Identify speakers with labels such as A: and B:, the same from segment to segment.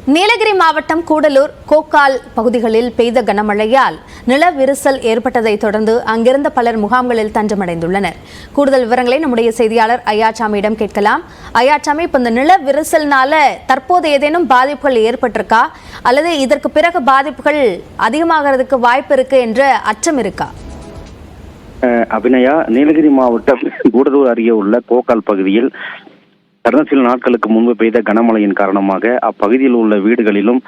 A: நீலகிரி மாவட்டம் கூடலூர் கோக்கால் பகுதிகளில் பெய்த கனமழையால் நில விரிசல் ஏற்பட்டதை தொடர்ந்து அங்கிருந்த பலர் முகாம்களில் தஞ்சமடைந்துள்ளனர். கூடுதல் விவரங்களை நம்முடைய செய்தியாளர் ஐயாச்சாமியிடம் கேட்கலாம். ஐயாச்சாமி, இப்ப இந்த நில விரிசல்னால தற்போது ஏதேனும் பாதிப்புகள் ஏற்பட்டிருக்கா அல்லது இதற்கு பிறகு பாதிப்புகள் அதிகமாகிறதுக்கு வாய்ப்பு இருக்கு என்ற அச்சம் இருக்கா?
B: அபிநயா, நீலகிரி மாவட்டம் கூடலூர் அருகே உள்ள கோக்கால் பகுதியில் கடந்த சில நாட்களுக்கு முன்பு பெய்த கனமழையின் காரணமாக அப்பகுதியில் உள்ள வீடுகளிலும்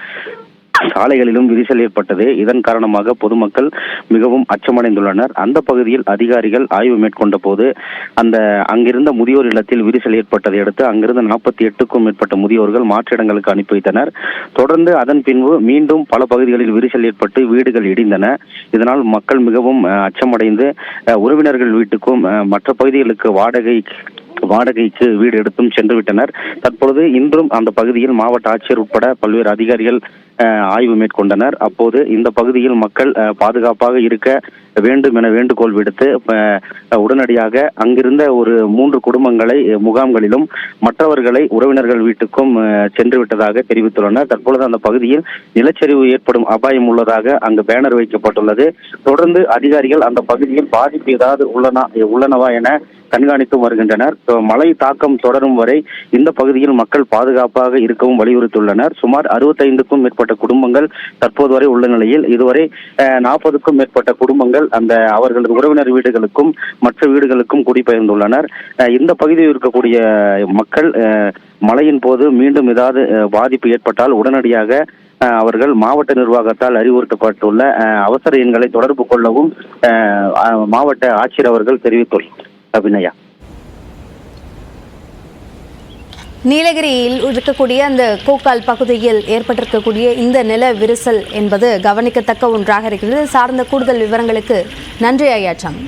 B: சாலைகளிலும் விரிசல் ஏற்பட்டது. இதன் காரணமாக பொதுமக்கள் மிகவும் அச்சமடைந்துள்ளனர். அந்த பகுதியில் அதிகாரிகள் ஆய்வு மேற்கொண்ட போது அங்கிருந்த முதியோர் இல்லத்தில் விரிசல் ஏற்பட்டதை அடுத்து அங்கிருந்த 48க்கும் மேற்பட்ட முதியோர்கள் மாற்று இடங்களுக்கு அனுப்பி வைத்தனர். தொடர்ந்து அதன் பின்பு மீண்டும் பல பகுதிகளில் விரிசல் ஏற்பட்டு வீடுகள் இடிந்தன. இதனால் மக்கள் மிகவும் அச்சமடைந்து உறவினர்கள் வீட்டுக்கும் மற்ற பகுதிகளுக்கு வாடகைக்கு வீடு எடுத்தும் சென்று விட்டனர். தற்பொழுது இன்றும் அந்த பகுதியில் மாவட்ட ஆட்சியர் உட்பட பல்வேறு அதிகாரிகள் ஆய்வு மேற்கொண்டனர். அப்போது இந்த பகுதியில் மக்கள் பாதுகாப்பாக இருக்க வேண்டும் என வேண்டுகோள் விடுத்து உடனடியாக அங்கிருந்த ஒரு 3 குடும்பங்களை முகாம்களிலும் மற்றவர்களை உறவினர்கள் வீட்டுக்கும் சென்று விட்டதாக தெரிவித்துள்ளனர். தற்பொழுது அந்த பகுதியில் நிலச்சரிவு ஏற்படும் அபாயம் உள்ளதாக அங்கு பேனர் வைக்கப்பட்டுள்ளது. தொடர்ந்து அதிகாரிகள் அந்த பகுதியில் பாதிப்பு ஏதாவது உள்ளனவா என கண்காணித்து வருகின்றனர். மழை தாக்கம் தொடரும் வரை இந்த பகுதியில் மக்கள் பாதுகாப்பாக இருக்கவும் வலியுறுத்தியுள்ளனர். சுமார் 65க்கும் மேற்பட்ட குடும்பங்கள் தற்போது வரை உள்ள நிலையில் இதுவரை 40க்கும் மேற்பட்ட குடும்பங்கள் அவர்களது உறவினர் வீடுகளுக்கும் மற்ற வீடுகளுக்கும் குடிபெயர்ந்துள்ளனர். இந்த பகுதியில் இருக்கக்கூடிய மக்கள் மழையின் போது மீண்டும் ஏதாவது பாதிப்பு ஏற்பட்டால் உடனடியாக அவர்கள் மாவட்ட நிர்வாகத்தால் அறிவுறுத்தப்பட்டுள்ள அவசர எண்களை தொடர்பு கொள்ளவும் மாவட்ட ஆட்சியர் அவர்கள் தெரிவித்துள்ளார். அபிநயா,
A: நீலகிரியில் இருக்கக்கூடிய அந்த கோக்கால் பகுதியில் ஏற்பட்டிருக்கக்கூடிய இந்த நில விரிசல் என்பது கவனிக்கத்தக்க ஒன்றாக இருக்கிறது. சார்ந்த கூடுதல் விவரங்களுக்கு நன்றி ஐயாச்சாமி.